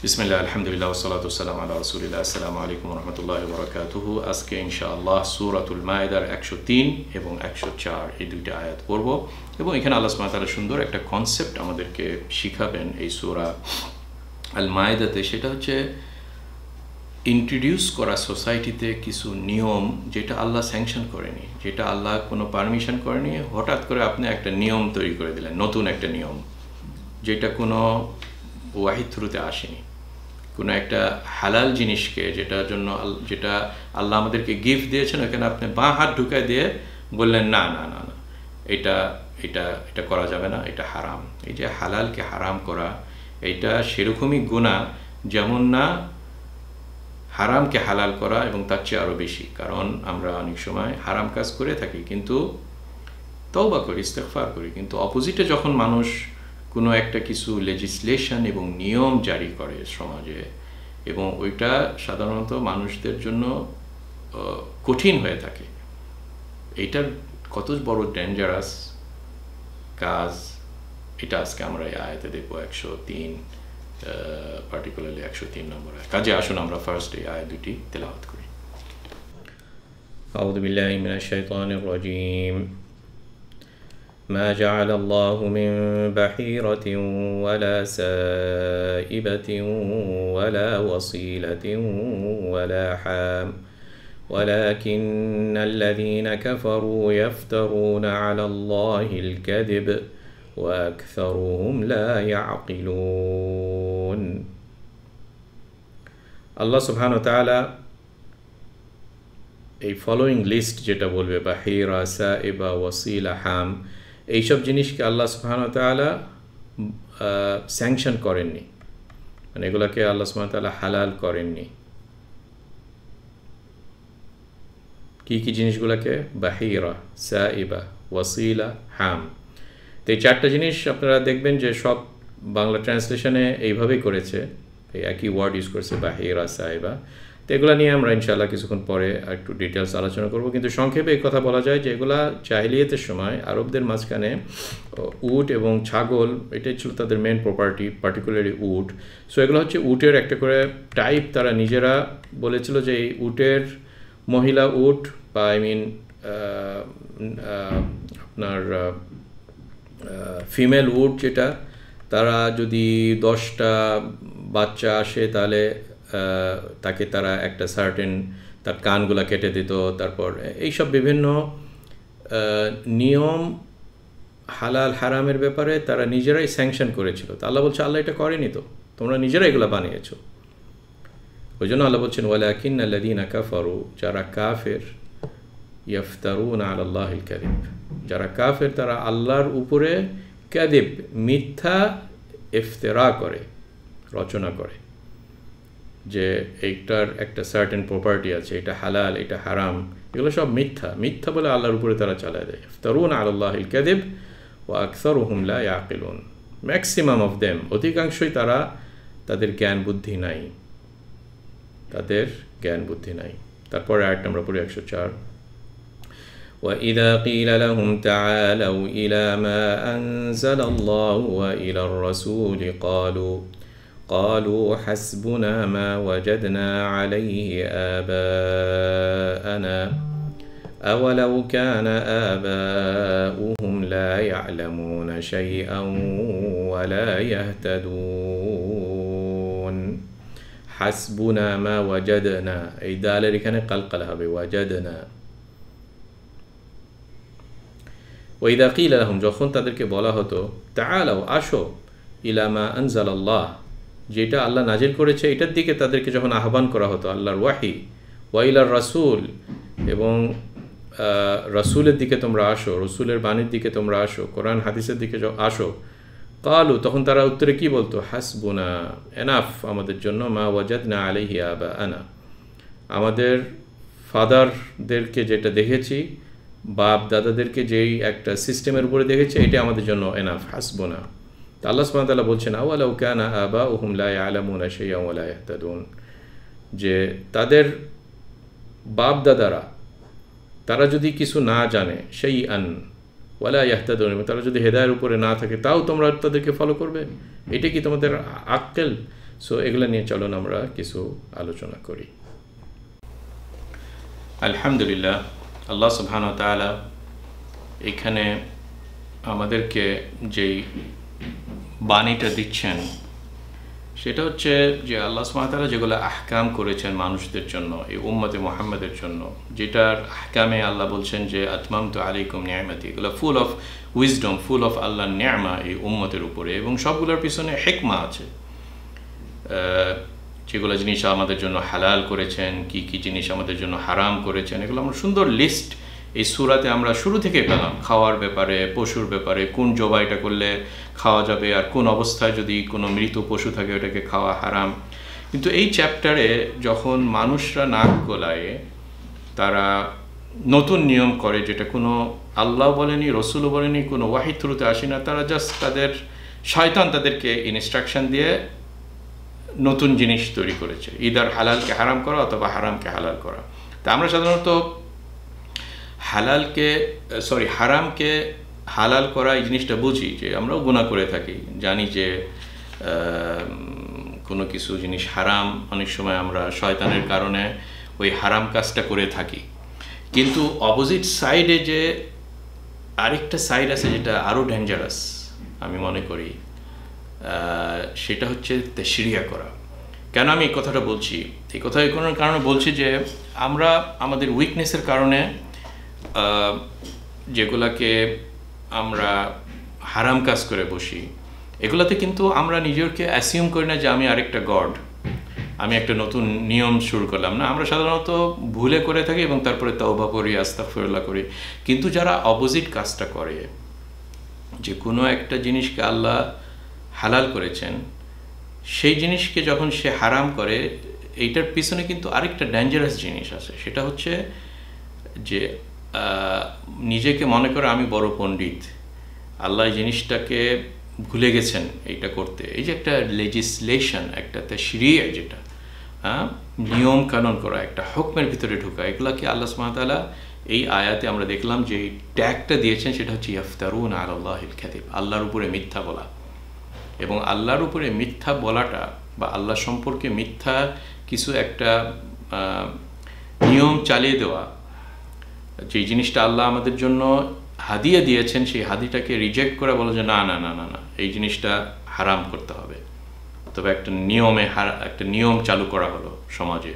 বিসমিল্লাহ আলহামদুলিল্লাহ ওয়াসসালাতু ওয়াসসালামু আলা রাসূলিল্লাহ। আসসালামু আলাইকুম ওয়া রাহমাতুল্লাহি ওয়া বারাকাতুহু। আজকে ইনশাআল্লাহ সূরাতুল মায়েদার 103 এবং 104 এই দুইটা আয়াত পড়ব এবং এখানে আল্লাহ সুবহানাহু ওয়া তাআলা সুন্দর একটা কনসেপ্ট আমাদেরকে শিখাবেন এই সূরা আল মায়েদাতে। সেটা হচ্ছে ইন্ট্রোডিউস করা সোসাইটিতে কিছু নিয়ম যেটা আল্লাহ স্যাংশন করেনি, যেটা আল্লাহ কোনো পারমিশন করেনি, হঠাৎ করে আপনি একটা নিয়ম তৈরি করে দিলেন, নতুন একটা নিয়ম যেটা কোনো ওয়াহিদ থ্রুতে আসেনি। কোনো একটা হালাল জিনিসকে যেটা আল্লাহ আমাদেরকে গিফট দিয়েছেন, ওখানে আপনি বাঁ হাত ঢুকায় দিয়ে বললেন না না না না এটা এটা এটা করা যাবে না, এটা হারাম। এই যে হালালকে হারাম করা, এটা সেরকমই গুনাহ যেমন না হারামকে হালাল করা, এবং তার চেয়ে আরও বেশি। কারণ আমরা অনেক সময় হারাম কাজ করে থাকি কিন্তু তওবা করি, ইস্তেগফার করি, কিন্তু অপোজিটে যখন মানুষ কোনো একটা কিছু লেজিসলেশন এবং নিয়ম জারি করে সমাজে, এবং ওইটা সাধারণত মানুষদের জন্য কঠিন হয়ে থাকে, এইটার কত বড় ডেঞ্জারাস কাজ, এটা আজকে আমরা এই আয়াতে দেখব 103, পার্টিকুলারলি 103 নম্বর আয়াত। কাজে আসুন আমরা ফার্স্ট এই আয়াত দুটি তেলাওয়াত করি। আউযু বিল্লাহি মিনাশ শাইতানির রাজীম। ما جعل الله من بحيرة ولا سائبة ولا وصيلة ولا حام ولكن الذين كفروا يفترون على الله الكذب وأكثرهم لا يعقلون। আল্লাহ সুবহানাহু ওয়া তাআলা এই ফলোয়িং লিস্ট যেটা বলবে, বাহিরা, সাইবা, ওয়াসিলা, হাম, এইসব জিনিসকে আল্লাহ সুবহানাহু ওয়া তাআলা স্যাংশন করেননি, মানে এগুলোকে আল্লাহ সুবহানাহু ওয়া তাআলা হালাল করেননি। কি কি জিনিসগুলোকে? বাহিরা, সাইবা, ওয়াসিলা, হাম। তো এই চারটা জিনিস আপনারা দেখবেন যে সব বাংলা ট্রান্সলেশনে এইভাবেই করেছে, এই একই ওয়ার্ড ইউজ করেছে, বাহিরা, সাইবা। তো এগুলো নিয়ে আমরা ইনশাআল্লাহ কিছুক্ষণ পরে একটু ডিটেলস আলোচনা করব, কিন্তু সংক্ষেপে এই কথা বলা যায় যে এগুলা জাহিলিয়াতের সময় আরবদের মাঝখানে উট এবং ছাগল, এটাই ছিল তাদের মেন প্রপার্টি, পার্টিকুলারলি উট। সো এগুলো হচ্ছে উটের একটা করে টাইপ। তারা নিজেরা বলেছিল যে এই উটের, মহিলা উট বা আপনার ফিমেল উট, যেটা তারা যদি 10টা বাচ্চা আসে তাহলে তাকে তারা একটা সার্টেন, তার কানগুলা কেটে দিত। তারপর এইসব বিভিন্ন নিয়ম হালাল হারামের ব্যাপারে তারা নিজেরাই স্যাংশন করেছিল। তো আল্লাহ বলছে আল্লাহ এটা করেনি, তো তোমরা নিজেরাই এগুলো বানিয়েছো। ওই জন্য আল্লাহ বলছেন ওয়ালাকিন্নাল্লাযীনা কাফারু, যারা কাফের, ইফতারুনা আলাল্লাহিল কাযিব, যারা কাফের তারা আল্লাহর উপরে কাযিব, মিথ্যা ইফতিরা করে, রচনা করে, যে এইটার একটা সার্টেন প্রপার্টি আছে, এটা হালাল, এটা হারাম, এগুলো সব মিথ্যা। মিথ্যা বলে আল্লাহর উপরে তারা চালায় দেয়। ইফতারুনা আলাল্লাহিল কাযিব ওয়া আকসারুহুম লা ইয়াকিলুন। ম্যাক্সিমাম অফ দেম, অধিকাংশই তাদের জ্ঞান বুদ্ধি নাই, তাদের জ্ঞান বুদ্ধি নাই। তারপরে আয়াত আমরা পড়ি 104। وَإِذَا قِيلَ لَهُمْ تَعَالَوْا إِلَى مَا أَنزَلَ اللَّهُ وَإِلَى الرَّسُولِ قالوا حسبنا ما وجدنا عليه آباءنا أولو كان آباؤهم لا يعلمون شيئا ولا يهتدون। حسبنا ما وجدنا، এই দালের এখানে কালকালা হবে, ওয়াজাদনা। وإذا قيل لهم, যখন তাদেরকে বলা হতো, তাআলাও, আসো, ইলা মা আনজালাল্লাহ, যেটা আল্লাহ নাজিল করেছে এটার দিকে তাদেরকে যখন আহ্বান করা হতো, আল্লাহর ওয়াহি, ওয়াইলার রাসূল, এবং রাসূলের দিকে তোমরা আসো, রাসূলের বাণীর দিকে তোমরা আসো, কোরআন হাদিসের দিকে আসো। কালু, তখন তারা উত্তরে কি বলতো? হাসবুনা, এনাফ আমাদের জন্য, মা ওয়াজাদনা আলাইহি আবাআনা, আমাদের ফাদারদেরকে যেটা দেখেছি, বাপ দাদাদেরকে যেই একটা সিস্টেমের উপরে দেখেছি, এটা আমাদের জন্য এনাফ, হাসবুনা। আল্লাহ সুবহানাহু ওয়া তাআলা বলছেন আওয়ালাউ কানা আবাউহুম লা ইয়ালামুনা শাইআন ওয়া লা ইয়াহতাদুন, যে তাদের বাপ দাদারা, তারা যদি কিছু না জানে, শাইআন ওয়া লা ইয়াহতাদুন, তারা যদি হেদায়েতের উপরে না থাকে, তাও তোমরা তাদেরকে ফলো করবে? এটা কি তোমাদের আক্কেল? সো এগুলো নিয়ে চলুন আমরা কিছু আলোচনা করি। আলহামদুলিল্লাহ, আল্লাহ সুবহানাহু ওয়া তাআলা এখানে আমাদেরকে যেই বাণীটা দিচ্ছেন সেটা হচ্ছে যে আল্লাহ সুবহানাহু ওয়া তাআলা যেগুলো আহকাম করেছেন মানুষদের জন্য, এই উম্মতে মুহাম্মাদের জন্য, যেটার আহকামে আল্লাহ বলছেন যে আতমামতু আলাইকুম নিয়ামতি, এগুলো ফুল অফ উইজডম, ফুল অফ আল্লাহর নিয়ামা এই উম্মতের উপরে, এবং সবগুলোর পিছনে হিকমা আছে। যেগুলো জিনিস আমাদের জন্য হালাল করেছেন, কি কি জিনিস আমাদের জন্য হারাম করেছেন, এগুলো আমরা সুন্দর লিস্ট এই সূরাতে আমরা শুরু থেকে পেলাম। খাওয়ার ব্যাপারে, পশুর ব্যাপারে, কোন জবাইটা করলে খাওয়া যাবে, আর কোন অবস্থায় যদি কোনো মৃত পশু থাকে ওটাকে খাওয়া হারাম। কিন্তু এই চ্যাপ্টারে যখন মানুষরা নাক গলায়, তারা নতুন নিয়ম করে, যেটা কোনো আল্লাহ বলেনি, রসুলও বলেনি, কোনো ওয়াহিদ থ্রুতে আসে না, তারা জাস্ট তাদের শয়তান তাদেরকে ইনস্ট্রাকশন দিয়ে নতুন জিনিস তৈরি করেছে, ইদার হালালকে হারাম করা অথবা হারামকে হালাল করা। তা আমরা সাধারণত হারামকে হালাল করা এই জিনিসটা বুঝি, যে আমরাও গুনাহ করে থাকি, জানি যে কোনো কিছু জিনিস হারাম, অনেক সময় আমরা শয়তানের কারণে ওই হারাম কাজটা করে থাকি। কিন্তু অপোজিট সাইডে যে আরেকটা সাইড আছে যেটা আরও ডেঞ্জারাস আমি মনে করি, সেটা হচ্ছে তাশরিয়া করা। কেন আমি এই কথাটা বলছি? এই কথা এই কারণে বলছি যে আমরা আমাদের উইকনেসের কারণে যেগুলাকে আমরা হারাম কাজ করে বসি, এগুলাতে কিন্তু আমরা নিজেকে অ্যাসিউম করি না যে আমি আরেকটা গড, আমি একটা নতুন নিয়ম শুরু করলাম না। আমরা সাধারণত ভুলে করে থাকি এবং তারপরে তওবা করি, আস্তাগফিরুল্লাহ করি। কিন্তু যারা অপোজিট কাজটা করে, যে কোনো একটা জিনিসকে আল্লাহ হালাল করেছেন, সেই জিনিসকে যখন সে হারাম করে, এইটার পিছনে কিন্তু আরেকটা ডেঞ্জারাস জিনিস আছে। সেটা হচ্ছে যে নিজেকে মনে করে আমি বড় পণ্ডিত, আল্লাহ এই জিনিসটাকে ভুলে গেছেন এইটা করতে। এই যে একটা লেজিসলেশন, একটা তাশরিয়া, যেটা নিয়ম কানুন করা, একটা হুকমের ভিতরে ঢোকা, এগুলাকে আল্লাহ সুবহানাহু ওয়া তাআলা এই আয়াতে আমরা দেখলাম যে ট্যাগটা দিয়েছেন, সেটা হচ্ছে ইফতারুনা আলাল্লাহিল কাযিব, আল্লাহর উপরে মিথ্যা বলা। এবং আল্লাহর উপরে মিথ্যা বলাটা বা আল্লাহ সম্পর্কে মিথ্যা কিছু একটা নিয়ম চালিয়ে দেওয়া, যে জিনিসটা আল্লাহ আমাদের জন্য হাদিয়া দিয়েছেন, সেই হাদিটাকে রিজেক্ট করে বলা যে না না না না না, এই জিনিসটা হারাম করতে হবে। তবে একটা নিয়ম চালু করা হলো সমাজে,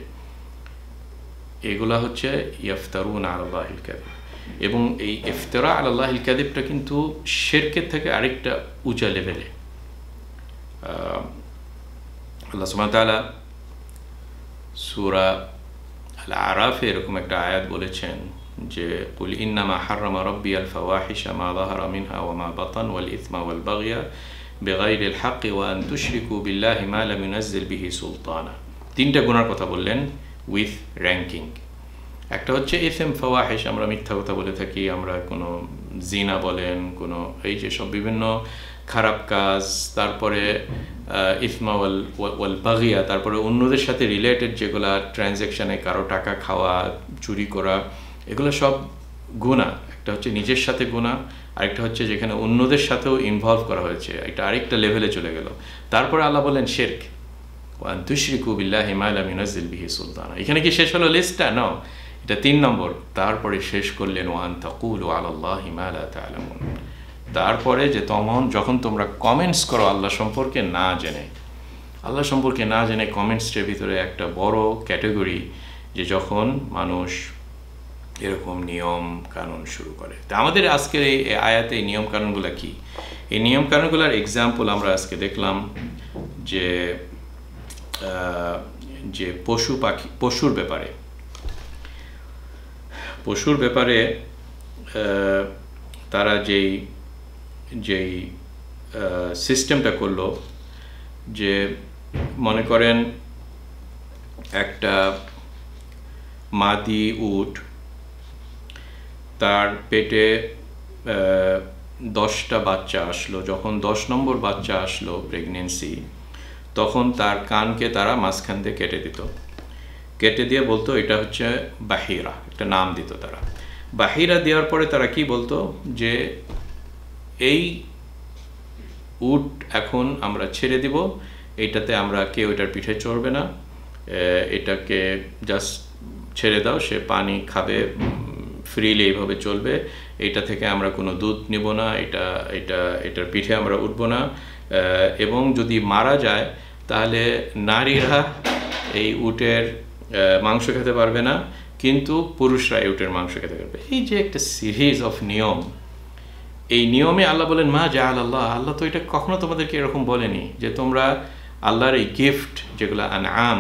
এগুলা হচ্ছে ইফতারুনা আলাল্লাহিল কাযিব। এবং এই ইফতারা আলাল্লাহিল কাযিবটা কিন্তু শিরকের থেকে আরেকটা উঁচা লেভেলে। আল্লাহ সুবহানাহু ওয়া তাআলা সূরা আল-আরাফে এরকম একটা আয়াত বলেছেন যে কুল ইন্নামা হাররামা রাব্বিয়াল ফাওয়াহিশা মা যাহারা মিনহা ওয়া মা বাতান ওয়াল ইসমা ওয়াল বাগয়া বিগাইরিল হাক্কি ওয়া আন তুশরিকু বিল্লাহি মা লাম ইউনাজ্জিল বিহি সুলতানা। তিনটা গুনার কথা বললেন উইথ র্যাঙ্কিং। একটা হচ্ছে ইসম ফাওয়াহিশ, আমরা মিথ্যা কথা বলে থাকি, আমরা কোনো জিনা বলেন, কোনো এই যে সব বিভিন্ন খারাপ কাজ, তারপরে ইসমা ওয়াল বাগিয়া, তারপরে অন্যদের সাথে রিলেটেড যেগুলা ট্রানজ্যাকশানে কারো টাকা খাওয়া, চুরি করা, এগুলো সব গুনাহ। একটা হচ্ছে নিজের সাথে গুনাহ, আরেকটা হচ্ছে যেখানে অন্যদের সাথেও ইনভলভ করা হয়েছে, এটা আরেকটা লেভেলে চলে গেল। তারপরে আল্লাহ বলেন শিরক, ওয়া আন তুশরিকু বিল্লাহি মা লাম ইউনাজ্জিল বিহি সুলতানা। এখানে কি শেষ হলো লিস্টটা? নাও, এটা 3 নম্বর। তারপরে শেষ করলেন ওয়া আন তাকুলু আলাল্লাহি মা লা তা'লামুন। তারপরে যে যখন তোমরা কমেন্টস করো আল্লাহ সম্পর্কে না জেনে, আল্লাহ সম্পর্কে না জেনে কমেন্টসের ভিতরে একটা বড় ক্যাটাগরি, যে যখন মানুষ এরকম নিয়ম কানুন শুরু করে। তা আমাদের আজকের এই আয়াতে এই নিয়ম কানুনগুলো কি? এই নিয়ম কানুনগুলোর এক্সাম্পল আমরা আজকে দেখলাম যে যে পশুর ব্যাপারে তারা যেই সিস্টেমটা করলো, যে মনে করেন একটা মাদি উট, তার পেটে 10টা বাচ্চা আসলো। যখন 10 নম্বর বাচ্চা আসলো প্রেগনেন্সি, তখন তার কানকে তারা মাঝখান দিয়ে কেটে দিয়ে বলতো এটা হচ্ছে বাহিরা, একটা নাম দিত তারা। বাহিরা দেওয়ার পরে তারা কি বলতো, যে এই উট এখন আমরা ছেড়ে দিব এইটাতে আমরা কেউ এটার পিঠে চড়বে না, এটাকে জাস্ট ছেড়ে দাও, সে পানি খাবে ফ্রিলি, এইভাবে চলবে। এটা থেকে আমরা কোনো দুধ নেব না, এটার পিঠে আমরা উঠব না। এবং যদি মারা যায় তাহলে নারীরা এই উটের মাংস খেতে পারবে না, কিন্তু পুরুষরা এই উটের মাংস খেতে পারবে। এই যে একটা সিরিজ অফ নিয়ম, এই নিয়মে আল্লাহ বলেন মা জাআল আল্লাহ, আল্লাহ তো এটা কখনো তোমাদেরকে এরকম বলেনি যে তোমরা আল্লাহর এই গিফট যেগুলো আনআম,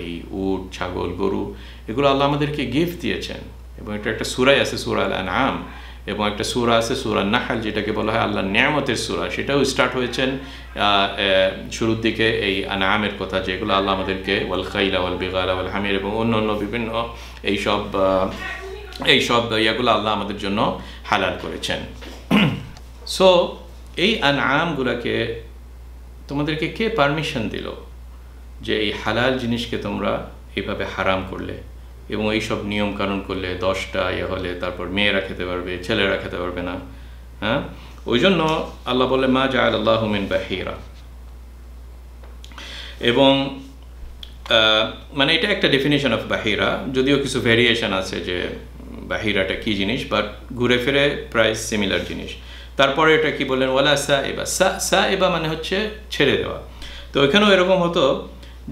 এই উট, ছাগল, গরু, এগুলো আল্লাহ আমাদেরকে গিফট দিয়েছেন। এবং এটা একটা সূরায় আছে, সূরা আল আনআম, এবং একটা সূরা আছে সূরা নাহল, যেটাকে বলা হয় আল্লাহর নিয়ামতের সূরা। সেটাও স্টার্ট হয়েছেন শুরুর দিকে এই আনআমের কথা, যেগুলো আল্লাহ আমাদেরকে ওয়াল খাইলা ওয়াল বিগালা ওয়াল হামির এবং অন্য বিভিন্ন এইসব ইয়াগুলো আল্লাহ আমাদের জন্য হালাল করেছেন। সো এই আনআমগুলোকে তোমাদেরকে কে পারমিশন দিল যে এই হালাল জিনিসকে তোমরা এইভাবে হারাম করলে এবং এইসব নিয়ম কানুন করলে 10টা হলে তারপর মেয়েরা খেতে পারবে, ছেলেরা খেতে পারবে না? হ্যাঁ, ওই জন্য আল্লাহ বলে মা জাআল আল্লাহু মিন বাহিরা। এবং মানে এটা একটা ডেফিনিশন অফ বাহিরা, যদিও কিছু ভেরিয়েশন আছে যে বাহিরাটা কি জিনিস, বাট ঘুরে ফিরে প্রায় সিমিলার জিনিস। তারপরে এটা কি বললেন ওয়ালা সাইবা, সাইবা মানে হচ্ছে ছেড়ে দেওয়া। তো এখানেও এরকম হতো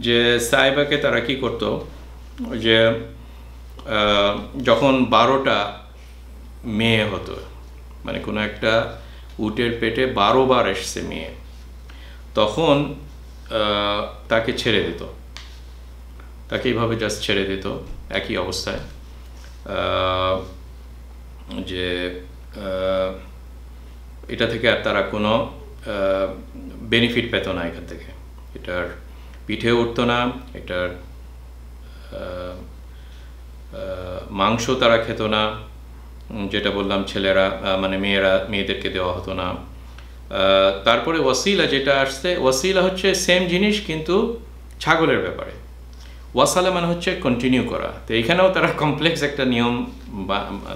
যে সাইবাকে তারা কি করতো, যে যখন 12টা মেয়ে হতো, মানে কোনো একটা উটের পেটে 12 বার এসছে মেয়ে, তখন তাকে ছেড়ে দিত, তাকে এইভাবে জাস্ট ছেড়ে দিত একই অবস্থায়, যে এটা থেকে আর তারা কোনো বেনিফিট পেত না এখান থেকে, এটার পিঠে উঠতো না, এটার মাংস তারা খেত না, যেটা বললাম ছেলেরা মানে মেয়েদেরকে দেওয়া হতো না। তারপরে ওয়াসিলা যেটা আসছে, ওয়াসিলা হচ্ছে সেম জিনিস কিন্তু ছাগলের ব্যাপারে। ওয়াসালা মানে হচ্ছে কন্টিনিউ করা। তো এইখানেও তারা কমপ্লেক্স একটা নিয়ম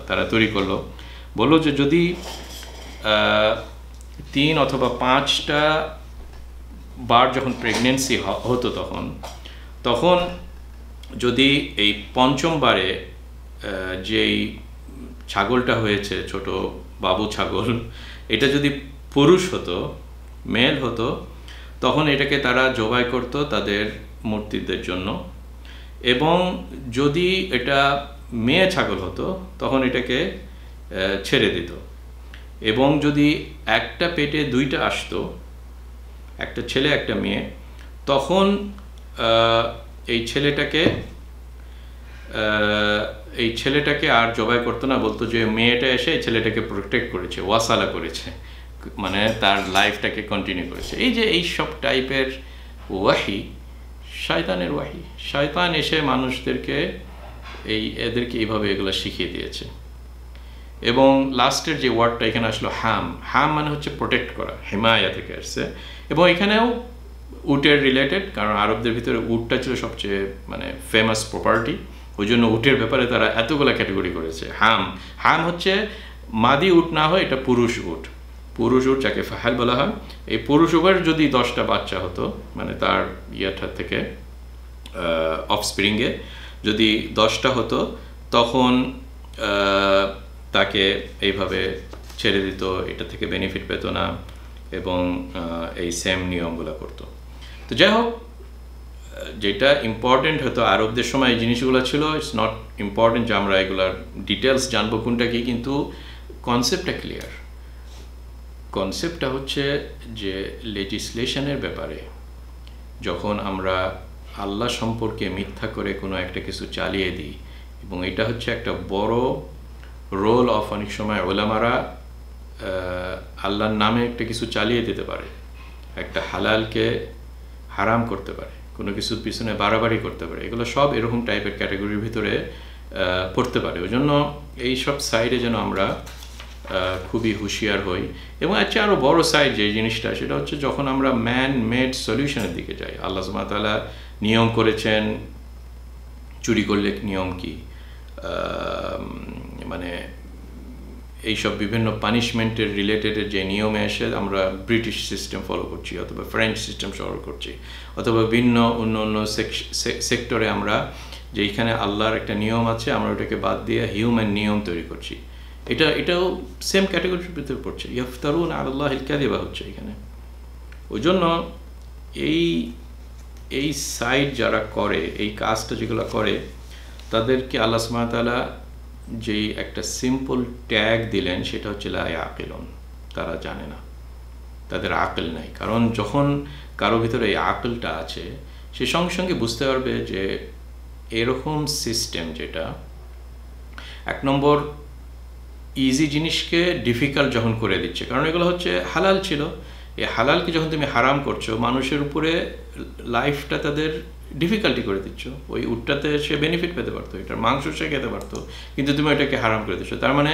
তারা তৈরি করলো, বললো যে যদি 3 অথবা 5টা বার যখন প্রেগনেন্সি হতো তখন যদি এই 5ম বারে যেই ছাগলটা হয়েছে, ছোট বাবু ছাগল, এটা যদি পুরুষ হতো, মেল হতো, তখন এটাকে তারা জবাই করত তাদের মূর্তিদের জন্য। এবং যদি এটা মেয়ে ছাগল হতো তখন এটাকে ছেড়ে দিত। এবং যদি একটা পেটে 2টা আসতো, একটা ছেলে একটা মেয়ে, তখন এই ছেলেটাকে আর জবাই করতো না, বলতো যে মেয়েটা এসে ছেলেটাকে প্রোটেক্ট করেছে, ওয়াসালা করেছে, মানে তার লাইফটাকে কন্টিনিউ করেছে। এই যে এই সব টাইপের ওয়াহি, শয়তানের ওয়াহি, শয়তান এসে মানুষদেরকে এদেরকে এইভাবে এগুলো শিখিয়ে দিয়েছে। এবং লাস্টের যে ওয়ার্ডটা এখানে আসলো হাম মানে হচ্ছে প্রোটেক্ট করা, হিমায়া থেকে আসছে। এবং এখানেও উটের রিলেটেড, কারণ আরবদের ভিতরে উটটা ছিল সবচেয়ে মানে ফেমাস প্রপার্টি, ওই জন্য উটের ব্যাপারে তারা এতগুলো ক্যাটাগরি করেছে। হাম হচ্ছে মাদি উট না হয়, এটা পুরুষ উট, যাকে ফাহাল বলা হয়। এই পুরুষ উটের যদি 10টা বাচ্চা হতো, মানে তার ইয়াটা থেকে অফস্প্রিংয়ে যদি 10টা হতো, তখন তাকে এইভাবে ছেড়ে দিত, এটা থেকে বেনিফিট পেত না, এবং এই সেম নিয়মগুলো করতো। তো যাই হোক, যেটা ইম্পর্টেন্ট হতো আরবদের সময় এই জিনিসগুলো ছিল, ইটস নট ইম্পর্টেন্ট যে আমরা এগুলার ডিটেলস জানবো কোনটা কি, কিন্তু কনসেপ্টটা ক্লিয়ার। কনসেপ্টটা হচ্ছে যে লেজিসলেশনের ব্যাপারে যখন আমরা আল্লাহ সম্পর্কে মিথ্যা করে কোনো একটা কিছু চালিয়ে দিই, এবং এটা হচ্ছে একটা বড় রোল অফ, অনেক সময় ওলামারা আল্লাহর নামে একটা কিছু চালিয়ে দিতে পারে, একটা হালালকে হারাম করতে পারে, কোনো কিছুর পিছনে বাড়াবাড়ি করতে পারে, এগুলো সব এরকম টাইপের ক্যাটাগরির ভিতরে পড়তে পারে। ওই জন্য এইসব সাইডে যেন আমরা খুবই হুঁশিয়ার হই। এবং আচ্ছা, আরও বড় সাইড যে জিনিসটা, সেটা হচ্ছে যখন আমরা ম্যান মেড সলিউশনের দিকে যাই। আল্লাহ সুবহানাহু ওয়া তাআলা নিয়ম করেছেন, চুরি করলে নিয়ম কি, মানে এইসব বিভিন্ন পানিশমেন্টের রিলেটেডের যে নিয়মে এসে আমরা ব্রিটিশ সিস্টেম ফলো করছি, অথবা ফ্রেঞ্চ সিস্টেম ফলো করছি, অথবা ভিন্ন অন্য অন্য সেক্টরে আমরা যে এইখানে আল্লাহর একটা নিয়ম আছে, আমরা ওটাকে বাদ দিয়ে হিউম্যান নিয়ম তৈরি করছি। এটাও সেম ক্যাটাগরির ভিতরে পড়ছে, ইয়াফতারুন আলাল্লাহিল কাযিবা হচ্ছে এখানে। ওই জন্য এই সাইড যারা করে, এই কাজটা যেগুলো করে, তাদেরকে আল্লাহ সুবহানাহু ওয়া তাআলা যেই একটা সিম্পল ট্যাগ দিলেন সেটা হচ্ছে লা ইয়াকিলুন, তারা জানে না, তাদের আকল নাই। কারণ যখন কারো ভিতরে এই আকলটা আছে, সে সঙ্গে সঙ্গে বুঝতে পারবে যে এরকম সিস্টেম যেটা এক নম্বর ইজি জিনিসকে ডিফিকাল্ট যখন করে দিচ্ছে, কারণ এগুলো হচ্ছে হালাল ছিল, এই হালালকে যখন তুমি হারাম করছো, মানুষের উপরে লাইফটা তাদের ডিফিকাল্টি করে দিচ্ছ। ওই উটটাতে সে বেনিফিট পেতে পারতো, এটার মাংস সে খেতে পারতো, কিন্তু তুমি ওইটাকে হারাম করে দিচ্ছ। তার মানে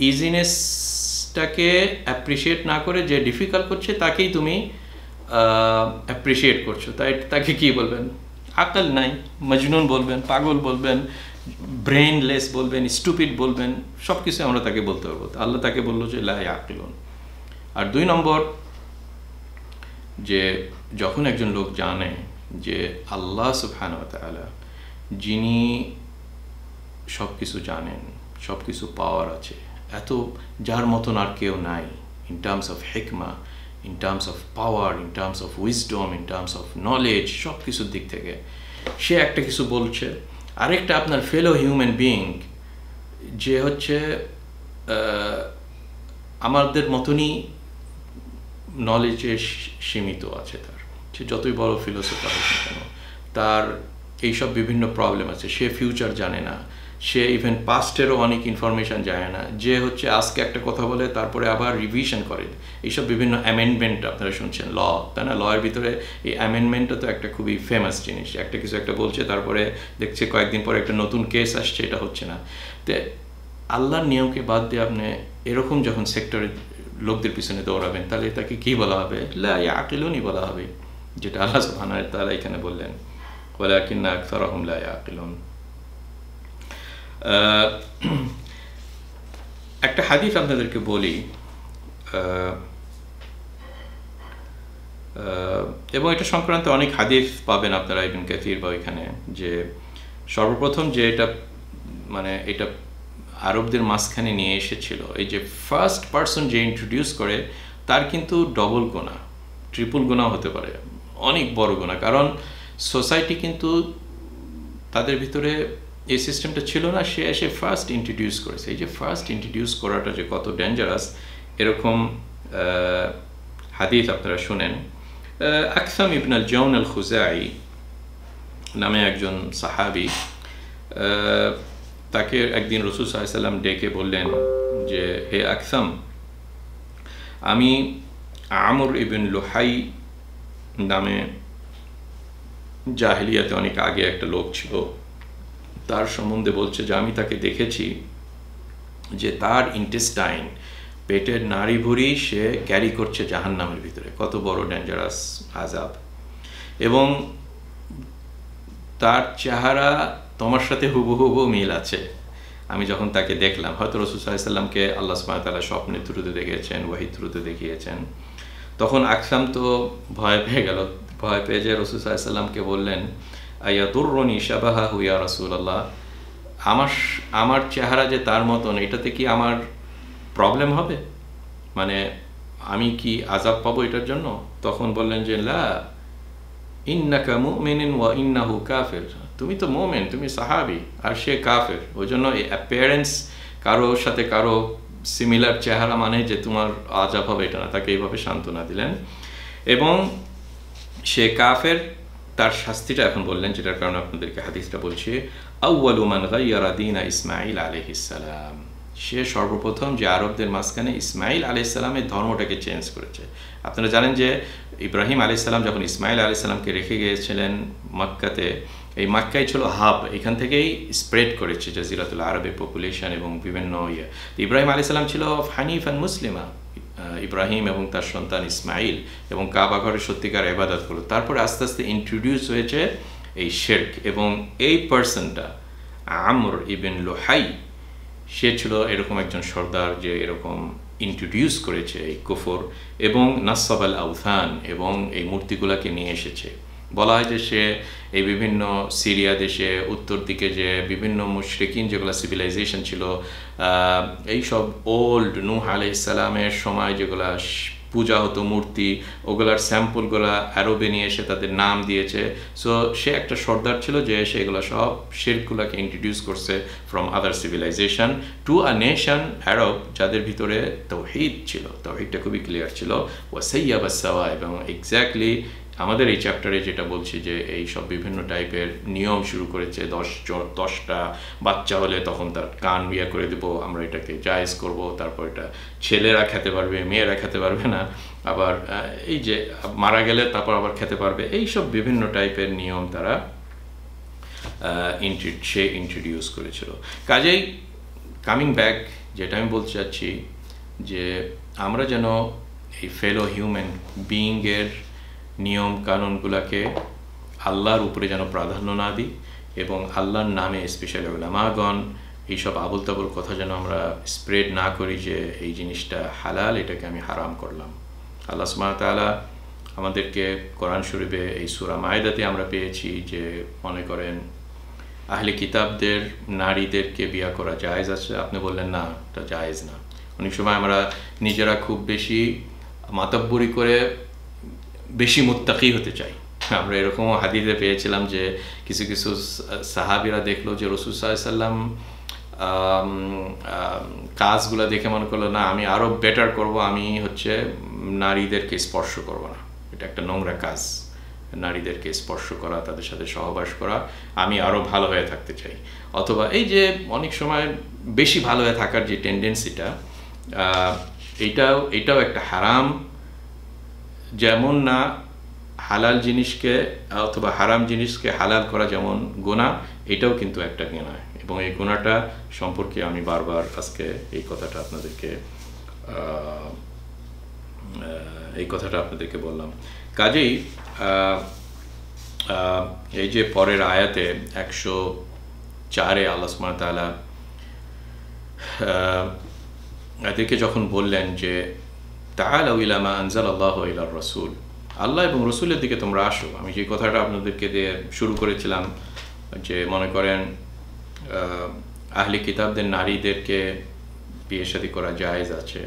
ইজিনেসটাকে অ্যাপ্রিসিয়েট না করে যে ডিফিকাল্ট করছে তাকেই তুমি অ্যাপ্রিসিয়েট করছো। তাকে কি বলবেন? আকল নাই, মজনুন বলবেন, পাগল বলবেন, ব্রেইনলেস বলবেন, স্টুপিড বলবেন, সব কিছু আমরা তাকে বলতে পারবো। আল্লাহ তাকে বললো যে লা ইয়াকিলুন। আর 2 নম্বর, যে যখন একজন লোক জানে যে আল্লাহ সুবহানাহু ওয়া তাআলা যিনি সব কিছু জানেন, সব কিছু পাওয়ার আছে, এত যার মতন আর কেউ নাই ইন টার্মস অফ হিকমা, in terms of power, in terms of wisdom, in terms of knowledge, সব কিছুর দিক থেকে সে একটা কিছু বলছে। আরেকটা আপনার ফেলো হিউম্যান বিইং যে হচ্ছে আমাদের মতনই নলেজে সীমিত আছে, তার সে যতই বড় ফিলোসফার হোক না কেন, তার এইসব বিভিন্ন প্রবলেম আছে, সে ফিউচার জানে না, সে ইভেন পাস্টেরও অনেক ইনফরমেশান জানে না, যে হচ্ছে আজকে একটা কথা বলে তারপরে আবার রিভিশন করে। এইসব বিভিন্ন অ্যামেন্ডমেন্ট আপনারা শুনছেন, ল, তাই না? লয়ের ভিতরে এই অ্যামেন্ডমেন্টটা তো একটা খুবই ফেমাস জিনিস। একটা কিছু একটা বলছে, তারপরে দেখছে কয়েকদিন পরে একটা নতুন কেস আসছে, এটা হচ্ছে না। তো আল্লাহর নিয়মকে বাদ দিয়ে আপনি এরকম যখন সেক্টরে লোকদের পিছনে দৌড়াবেন, তাহলে তাকে কি বলা হবে? লা ইয়াকিলুনই বলা হবে, যেটা আল্লাহ সুবহানাহু ওয়া তাআলা এখানে বললেন, ওয়ালাকিন্না আকসারাহুম লা ইয়াকিলুন। একটা হাদিস আপনাদেরকে বলি, এবং এটা সংক্রান্ত অনেক হাদিস পাবেন আপনারা ইবনে কাসির বা ওইখানে, যে সর্বপ্রথম যে এটা আরবদের মাঝখানে নিয়ে এসেছিল, এই যে ফার্স্ট পারসন যে ইন্ট্রোডিউস করে, তার কিন্তু ডবল গোনা, ট্রিপল গোনাও হতে পারে, অনেক বড় গোনা। কারণ সোসাইটি কিন্তু তাদের ভিতরে এই সিস্টেমটা ছিল না, সে এসে ফার্স্ট ইন্ট্রোডিউস করেছে। এই যে ফার্স্ট ইন্ট্রোডিউস করাটা যে কত ডেঞ্জারাস, এরকম হাদিস আপনারা শুনেন। আকসাম ইবন আল জাউন আল খুজাই নামে একজন সাহাবি, তাকে একদিন রাসূল সাল্লাল্লাহু আলাইহি ওয়াসাল্লাম ডেকে বললেন যে, হে আকসাম, আমি আমর ইবন লুহাই নামে জাহিলিয়াতে অনেক আগে একটা লোক ছিল, তার সম্বন্ধে বলছে যে আমি তাকে দেখেছি যে তার ইন্টেস্টাইন, পেটের নাড়ি ভুঁড়ি সে ক্যারি করছে জাহান্নামের ভিতরে। কত বড় ডেঞ্জারাস আযাব। এবং তার চেহারা তোমার সাথে হুবহু মিল আছে। আমি যখন তাকে দেখলাম, হয়তো রাসূল সাল্লাল্লাহু আলাইহি ওয়াসাল্লামকে আল্লাহ সুবহানাহু ওয়া তাআলা স্বপ্নের থ্রুতে দেখিয়েছেন, ওহীর থ্রুতে দেখিয়েছেন। তখন আকসাম তো ভয় পেয়ে গেল, ভয় পেয়ে যে রাসূল সাল্লাল্লাহু আলাইহি ওয়াসাল্লামকে বললেন, আয়াদুররুনি শাবাহাহু ইয়া রাসূলুল্লাহ, আমার চেহারা যে তার মতন, এটাতে কি আমার প্রবলেম হবে? মানে আমি কি আযাব পাবো এটার জন্য? তখন বললেন যে লা ইন্নাকা মুমিনুন ওয়া ইন্নাহু কাফির, তুমি তো মুমিন, তুমি সাহাবী, আর সে কাফের। ওই জন্য এই অ্যাপিয়ারেন্স কারোর সাথে কারো সিমিলার চেহারা মানে যে তোমার আযাব হবে এটা না। তাকে এইভাবে সান্ত্বনা দিলেন। এবং সে কাফের, তার শাস্তিটা এখন বললেন, যেটার কারণে আপনাদেরকে হাদিসটা বলছি। আউয়ালু মান গায়্যারা দীনা ইসমাঈল আলাইহিস সালাম, সে সর্বপ্রথম যে আরবদের মাঝখানে ইসমাঈল আলাইহিস সালামের ধর্মটাকে চেঞ্জ করেছে। আপনারা জানেন যে ইব্রাহিম আলাইহিস সালাম যখন ইসমাঈল আলাইহিস সালামকে রেখে গিয়েছিলেন মক্কাতে, এই মক্কাই ছিল হাব, এখান থেকেই স্প্রেড করেছে জাজিরাতুল আরবের পপুলেশন এবং বিভিন্ন ইব্রাহিম আলাইহিস সালাম ছিল হানিফান মুসলিমা, ইব্রাহিম এবং তার সন্তান ইসমাঈল, এবং কাবা ঘরে সত্যিকার ইবাদত করলো। তারপরে আস্তে আস্তে ইন্ট্রোডিউস হয়েছে এই শিরক, এবং এই পার্সনটা আমর ইবন লুহাই, সে ছিল এরকম একজন সর্দার যে এরকম ইন্ট্রোডিউস করেছে এই কুফর এবং নাসসাব আল আউথান এবং এই মূর্তিগুলোকে নিয়ে এসেছে। বলা হয় যে সে এই বিভিন্ন সিরিয়া দেশে উত্তর দিকে যে বিভিন্ন মুশরিকিন যেগুলো সিভিলাইজেশন ছিল, এই সব ওল্ড নূহ আলাইহিস সালামের সময় যেগুলা পূজা হতো মূর্তি, ওগুলার স্যাম্পলগুলা আরবে নিয়ে এসে তাদের নাম দিয়েছে। সো সে একটা সর্দার ছিল যে সেগুলো সব শিরকগুলোকে ইন্ট্রোডিউস করছে from other civilization to a nation আরব, যাদের ভিতরে তাওহীদ ছিল, তাওহীদটা খুবই ক্লিয়ার ছিল। ওয়াসাইয়াব আস-সাওয়া, এবং এক্স্যাক্টলি আমাদের এই চ্যাপ্টারে যেটা বলছি যে এই সব বিভিন্ন টাইপের নিয়ম শুরু করেছে। 10টা বাচ্চা হলে তখন তার কান বিয়া করে দেবো, আমরা এটাকে জায়েজ করব, তারপর এটা ছেলেরা খেতে পারবে, মেয়েরা খেতে পারবে না, আবার এই যে মারা গেলে তারপর আবার খেতে পারবে, এই সব বিভিন্ন টাইপের নিয়ম তারা সে ইন্ট্রোডিউস করেছিল। কাজেই কামিং ব্যাক, যেটা আমি বলতে চাচ্ছি যে আমরা যেন এই ফেলো হিউম্যান বিইংয়ের নিয়ম কানুনগুলোকে আল্লাহর উপরে যেন প্রাধান্য না দিই, এবং আল্লাহর নামে স্পেশালি উলামাগণ এইসব আবুল তাবুল কথা যেন আমরা স্প্রেড না করি যে এই জিনিসটা হালাল, এটাকে আমি হারাম করলাম। আল্লাহ সুবহানাহু ওয়া তাআলা আমাদেরকে কোরআন শরীফে এই সূরা মায়েদাতে আমরা পেয়েছি যে মনে করেন আহলে কিতাবদের নারীদেরকে বিয়ে করা জায়েজ আছে, আপনি বললেন না এটা জায়েজ না। অনেক সময় আমরা নিজেরা খুব বেশি মাতাব্বরি করে বেশি মুত্তাকি হতে চাই। আমরা এরকম হাদিসে পেয়েছিলাম যে কিছু কিছু সাহাবীরা দেখলো যে রাসূল সাল্লাল্লাহু আলাইহি ওয়াসাল্লাম কাজগুলো দেখে মনে করলো না আমি আরো বেটার করব, আমি হচ্ছে নারীদেরকে স্পর্শ করব না, এটা একটা নোংরা কাজ, নারীদেরকে স্পর্শ করা, তাদের সাথে সহবাস করা, আমি আরো ভালো হয়ে থাকতে চাই। অথবা এই যে অনেক সময় বেশি ভালো হয়ে থাকার যে টেন্ডেন্সিটা, এটাও একটা হারাম। যেমন না হালাল জিনিসকে অথবা হারাম জিনিসকে হালাল করা যেমন গুনাহ, এটাও কিন্তু একটা গুনাহ, এবং এই গুনাহটা সম্পর্কে আমি বারবার আজকে এই কথাটা আপনাদেরকে বললাম। কাজেই এই যে পরের আয়াতে 104-এ আল্লাহ সুবহানাহু ওয়া তাআলা এদেরকে যখন বললেন যে তাআলাউ ইলা মা আনজালাল্লাহু ইলার রাসূল, আল্লাহ এবং রসুলের দিকে তোমরা আসো। আমি যে কথাটা আপনাদেরকে দিয়ে শুরু করেছিলাম যে মনে করেন আহলে কিতাবদের নারীদেরকে বিয়ে শাদী করা জায়েজ আছে,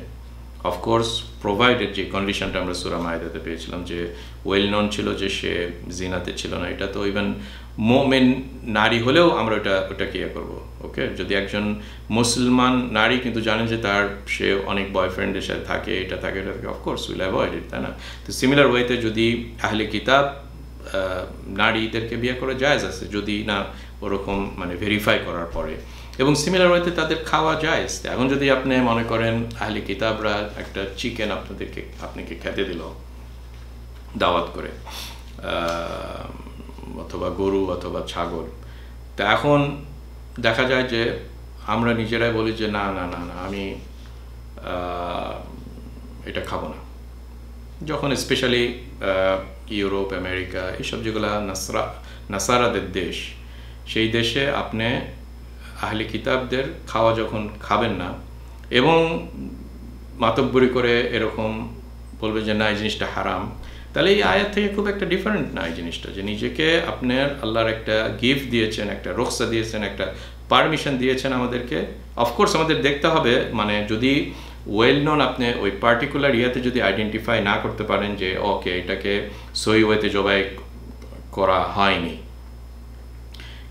অফকোর্স প্রোভাইডেড যে কন্ডিশনটা আমরা সূরা মায়েদাতে পেয়েছিলাম যে ওয়েল নন ছিল যে সে জিনাতে ছিল না, এটা তো ইভেন মুমিন নারী হলেও আমরা ওটাকে ইয়ে করবো। ওকে, যদি একজন মুসলমান নারী কিন্তু জানেন যে সে অনেক বয়ফ্রেন্ডের সাথে থাকে, এটা থাকে অফকোর্স উইল অ্যাভয়েড ইট, তাই না? তো সিমিলার ওয়েতে যদি আহলে কিতাব নারীদেরকে বিয়ে করা জায়েজ আছে, যদি না ওরকম মানে ভেরিফাই করার পরে, এবং সিমিলার ওয়েতে তাদের খাওয়া জায়েজ। এখন যদি আপনি মনে করেন আহলে কিতাবরা একটা চিকেন আপনাকে খেতে দিল দাওয়াত করে, অথবা গরু অথবা ছাগল, তা এখন দেখা যায় যে আমরা নিজেরাই বলি যে না না না না আমি এটা খাবো না। যখন স্পেশালি ইউরোপ আমেরিকা এইসব যেগুলো নাসারাদের দেশ, সেই দেশে আপনি আহলে কিতাবদের খাওয়া যখন খাবেন না এবং মাতব্বরি করে এরকম বলবে যে না এই জিনিসটা হারাম, তাহলে এই আয়াত থেকে খুব একটা ডিফারেন্ট না এই জিনিসটা, যে নিজেকে আপনার আল্লাহর একটা গিফট দিয়েছেন, একটা রুখসা দিয়েছেন, একটা পারমিশন দিয়েছেন আমাদেরকে। অফকোর্স আমাদের দেখতে হবে, মানে যদি ওয়েল নন আপনি ওই পার্টিকুলার ইয়াতে যদি আইডেন্টিফাই না করতে পারেন যে ওকে এটাকে সহি ওয়েতে জবাই করা হয়নি,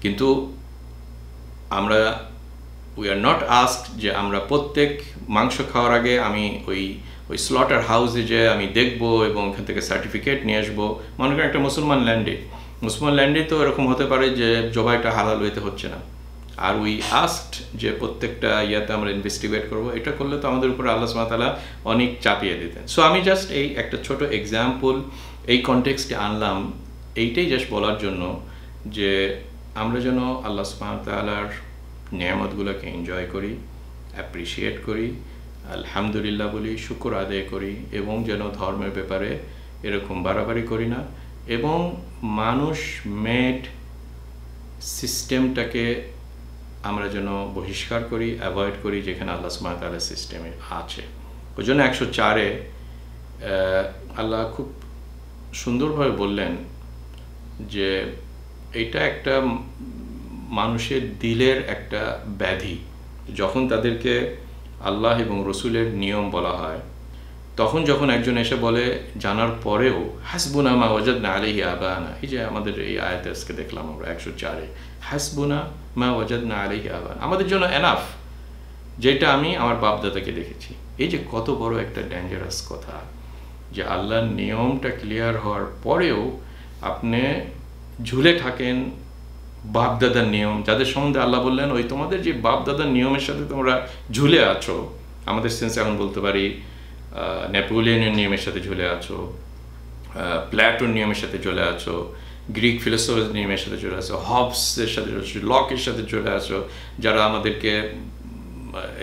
কিন্তু আমরা উই আর নট আস্কড যে আমরা প্রত্যেক মাংস খাওয়ার আগে আমি ওই স্লটার হাউসে যে আমি দেখবো এবং ওখান থেকে সার্টিফিকেট নিয়ে আসবো। মনে করেন একটা মুসলমান ল্যান্ডে তো এরকম হতে পারে যে জবাইটা হালাল ওয়েতে হচ্ছে না, আর উই আস্কড যে প্রত্যেকটা ইয়াতে আমরা ইনভেস্টিগেট করবো। এটা করলে তো আমাদের উপরে আল্লাহ সুবহানাহু ওয়া তাআলা অনেক চাপিয়ে দিতেন। সো আমি জাস্ট এই একটা ছোট এক্সাম্পল এই কনটেক্সটে আনলাম, এইটাই জাস্ট বলার জন্য যে আমরা যেন আল্লাহ সুবহানাহু ওয়া তাআলার নিয়ামতগুলোকে এনজয় করি, অ্যাপ্রিসিয়েট করি, আলহামদুলিল্লাহ বলি, শুকর আদায় করি, এবং যেন ধর্মের ব্যাপারে এরকম বাড়াবাড়ি করি না, এবং মানুষ মেড সিস্টেমটাকে আমরা যেন বহিষ্কার করি, অ্যাভয়েড করি যেখানে আল্লাহ সুবহানাহু ওয়া তাআলার সিস্টেমে আছে। ওই জন্য 104-এ আল্লাহ খুব সুন্দরভাবে বললেন যে এটা একটা মানুষের দিলের একটা ব্যাধি। যখন তাদেরকে আল্লাহ এবং রসুলের নিয়ম বলা হয়, তখন যখন একজন এসে বলে জানার পরেও হাসবুনা মা ওয়াজাদনা আলাইহি আবানা, এই যে আমাদের এই আয়াতে আজকে দেখলাম আমরা 104-এ, হাসবুনা মা ওয়াজাদনা আলাইহি আবানা, আমাদের জন্য এনাফ যেটা আমি আমার বাপদাদাকে দেখেছি। এই যে কত বড় একটা ডেঞ্জারাস কথা, যে আল্লাহর নিয়মটা ক্লিয়ার হওয়ার পরেও আপনি ঝুলে থাকেন বাপদাদার নিয়ম, যাদের সম্বন্ধে আল্লাহ বললেন ওই তোমাদের যে বাপদাদার নিয়মের সাথে তোমরা ঝুলে আছো। আমাদের সেন্সে এখন বলতে পারি নেপোলিয়নের নিয়মের সাথে ঝুলে আছো, প্ল্যাটোর নিয়মের সাথে ঝুলে আছো, গ্রিক ফিলোসফার নিয়মের সাথে চলে আছো, হবসের সাথে লকের সাথে চলে আছো, যারা আমাদেরকে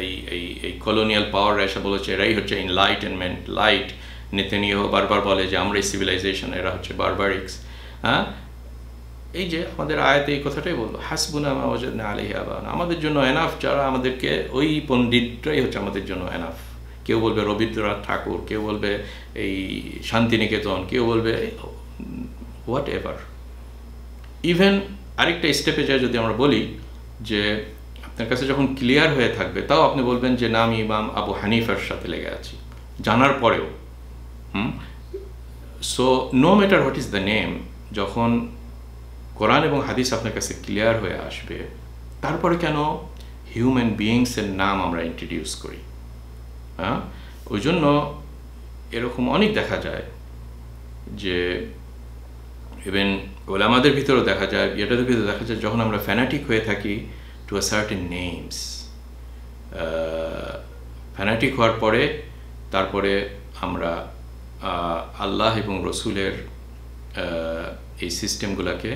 এই এই এই কলোনিয়াল পাওয়ার এসে বলেছে এরাই হচ্ছে এনলাইটেনমেন্ট, লাইট। নেতানিয়াহু বারবার বলে যে আমরাই সিভিলাইজেশন, এরা হচ্ছে বারবারিক্স। হ্যাঁ, এই যে আমাদের আয়াতে এই কথাটাই বললো, হাসবুনা মা ওয়াজাদনা আলাইহি আবানা, আমাদের জন্য এনাফ, যারা আমাদেরকে ওই পণ্ডিতরাই হচ্ছে আমাদের জন্য এনাফ। কেউ বলবে রবীন্দ্রনাথ ঠাকুর, কেউ বলবে এই শান্তিনিকেতন, কেউ বলবে হোয়াট এভার। ইভেন আরেকটা স্টেপে যায় যদি আমরা বলি যে আপনার কাছে যখন ক্লিয়ার হয়ে থাকবে, তাও আপনি বলবেন যে না আমি ইমাম আবু হানিফার সাথে লেগে আছি, জানার পরেও। So no matter what is the name, যখন কোরআন এবং হাদিস আপনার কাছে ক্লিয়ার হয়ে আসবে, তারপরে কেন হিউম্যান বিইংসের নাম আমরা ইন্ট্রোডিউস করি? হ্যাঁ, ওই জন্য এরকম অনেক দেখা যায় যে ইভেন ওলামাদের ভিতরেও দেখা যায়, এটাদের ভিতরে দেখা যায় যখন আমরা ফ্যানাটিক হয়ে থাকি to a certain names, fanatic হওয়ার পরে তারপরে আমরা আল্লাহ এবং রসুলের এই সিস্টেমগুলোকে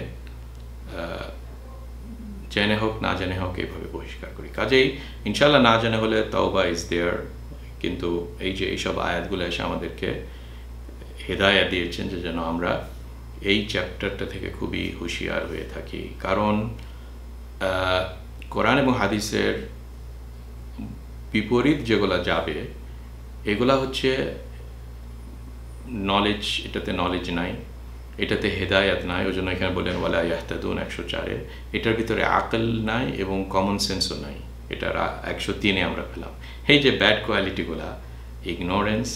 জেনে হোক না জেনে হোক এইভাবে বহিষ্কার করি। কাজেই ইনশাল্লাহ না জেনে হলে তাওবা ইজ দেয়ার, কিন্তু এই যে এইসব আয়াতগুলো এসে আমাদেরকে হেদায়েত দিয়েছেন যে যেন আমরা এই চ্যাপ্টারটা থেকে খুবই হুঁশিয়ার হয়ে থাকি। কারণ কোরআন এবং হাদিসের বিপরীত যেগুলো যাবে এগুলা হচ্ছে নলেজ, এটাতে নলেজ নাই, এটাতে হেদায়াত নাই। ওই জন্য এখানে বললেন ওয়ালা ইয়াহতাদুন 104-এ, এটার ভিতরে আকল নাই এবং কমন সেন্সও নাই। এটার 103-এ আমরা পেলাম এই যে ব্যাড কোয়ালিটিগুলা, ইগনোরেন্স,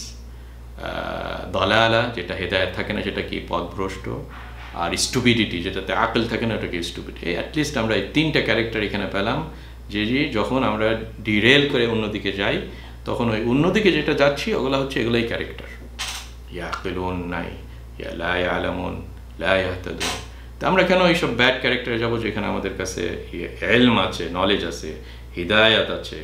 দলালা যেটা হেদায়ত থাকে না সেটা কি পথভ্রষ্ট, আর স্টুপিডিটি যেটাতে আকল থাকে না ওটাকে স্টুপিড। অ্যাটলিস্ট আমরা এই 3টা ক্যারেক্টার এখানে পেলাম, যে যখন আমরা ডিরেল করে অন্যদিকে যাই তখন ওই অন্যদিকে যেটা যাচ্ছি ওগুলো হচ্ছে এগুলোই ক্যারেক্টার। ইয়াকিলুন নাই, ইয়া লা ইয়ালামুন, লা ইয়াহতাদুন। তো আমরা কেন এইসব ব্যাড ক্যারেক্টারে যাবো যেখানে আমাদের কাছে ইলম আছে, নলেজ আছে, হিদায়াত আছে,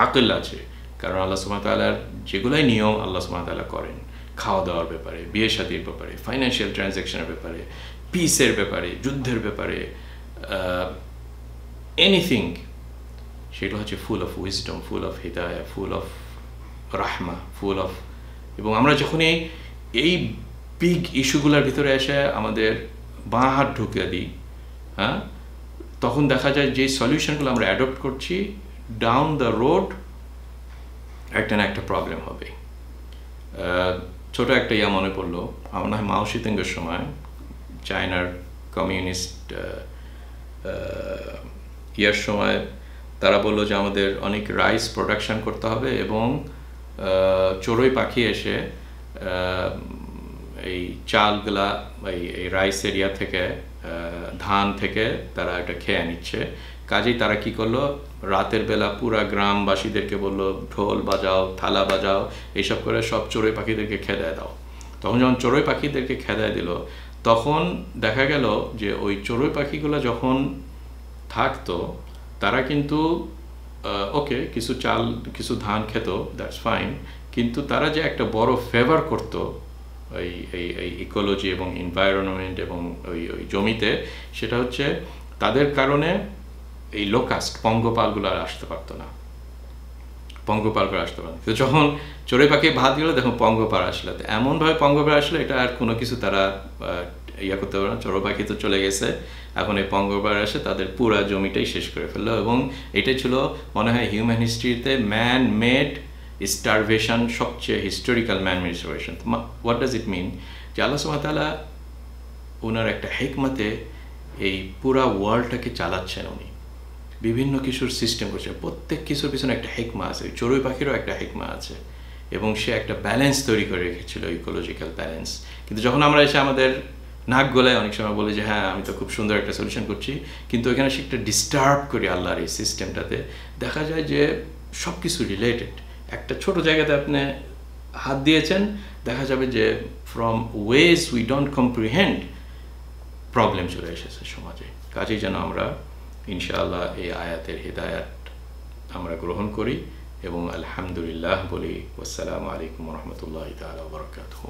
আকল আছে? কারণ আল্লাহ সুবহানাহু ওয়া তাআলার যেগুলাই নিয়ম আল্লাহ সুবহানাহু ওয়া তাআলা করেন, খাওয়া দাওয়ার ব্যাপারে, বিয়ে শাদীর ব্যাপারে, ফাইন্যান্সিয়াল ট্রানজ্যাকশনের ব্যাপারে, পিসের ব্যাপারে, যুদ্ধের ব্যাপারে, এনিথিং, সেটা হচ্ছে full of wisdom, full of হিদায়া, ফুল অফ রাহমা, ফুল অফ। এবং আমরা যখন এই বিগ ইস্যুগুলোর ভিতরে এসে আমাদের বাঁ হাত ঢুকিয়ে দিই, হ্যাঁ, তখন দেখা যায় যে সলিউশনগুলো আমরা অ্যাডপ্ট করছি ডাউন দ্য রোড একটা না একটা প্রবলেম হবে। ছোট একটা মনে পড়লো, আমার না হয় মাও সিতুংয়ের সময় চায়নার কমিউনিস্ট সময় তারা বললো যে আমাদের অনেক রাইস প্রোডাকশন করতে হবে এবং চড়ুই পাখি এসে এই চালগুলা এই রাইস এরিয়া থেকে, ধান থেকে তারা এটা খেয়ে নিচ্ছে। কাজেই তারা কি করলো, রাতের বেলা পুরা গ্রামবাসীদেরকে বললো ঢোল বাজাও, থালা বাজাও, এইসব করে সব চড়ুই পাখিদেরকে খেদায় দাও। তখন যখন চড়ুই পাখিদেরকে খেদায় দিল, তখন দেখা গেল যে ওই চড়ুই পাখিগুলো যখন থাকতো তারা কিন্তু ওকে কিছু চাল কিছু ধান খেত, দ্যাটস ফাইন, কিন্তু তারা যে একটা বড় ফেভার করতো এই এই ইকোলজি এবং এনভায়রনমেন্ট এবং ওই জমিতে, সেটা হচ্ছে তাদের কারণে এই লোকাস্ট পঙ্গপালগুলো আর আসতে পারতো না, পঙ্গপালগুলো আসতে পারতো। তো যখন চড়ুই পাখি ভাত গেলো দেখুন পঙ্গপাল আসলে, তো এমনভাবে পঙ্গপাল আসলে এটা আর কোনো কিছু তারা ইয়া করতে পারবে না। চড়ুই পাখি তো চলে গেছে, এখন এই পঙ্গপাল এসে তাদের পুরা জমিটাই শেষ করে ফেললো। এবং এটাই ছিল মনে হয় হিউম্যান হিস্ট্রিতে ম্যান মেড স্টারভেশন, সবচেয়ে historical man made starvation. What does it mean? যে আল্লাহ সুবহানাহু ওয়া তাআলা ওনার একটা হিকমতে এই পুরা ওয়ার্ল্ডটাকে চালাচ্ছেন। উনি বিভিন্ন কিছুর সিস্টেম করছেন, প্রত্যেক কিছুর পিছনে একটা হিকমা আছে। চড়ুই পাখিরও একটা হিকমা আছে, এবং সে একটা ব্যালেন্স তৈরি করে রেখেছিল, ইকোলজিক্যাল ব্যালেন্স। কিন্তু যখন আমরা এসে আমাদের নাক গলায় অনেক সময় বলি যে হ্যাঁ আমি তো খুব সুন্দর একটা সলিউশন করছি, কিন্তু এখানে সে একটা ডিস্টার্ব করি আল্লাহর এই সিস্টেমটাতে, দেখা যায় যে সব কিছু রিলেটেড। একটা ছোট জায়গাতে আপনি হাত দিয়েছেন, দেখা যাবে যে from wedge we don't comprehend problem চলে এসেছে সমাজে। কাজেই যেন আমরা ইনশাআল্লাহ এই আয়াতের হিদায়াত আমরা গ্রহণ করি এবং আলহামদুলিল্লাহ বলি। আসসালামু আলাইকুম ওয়া রাহমাতুল্লাহি তাআলা ওয়া বারাকাতুহু।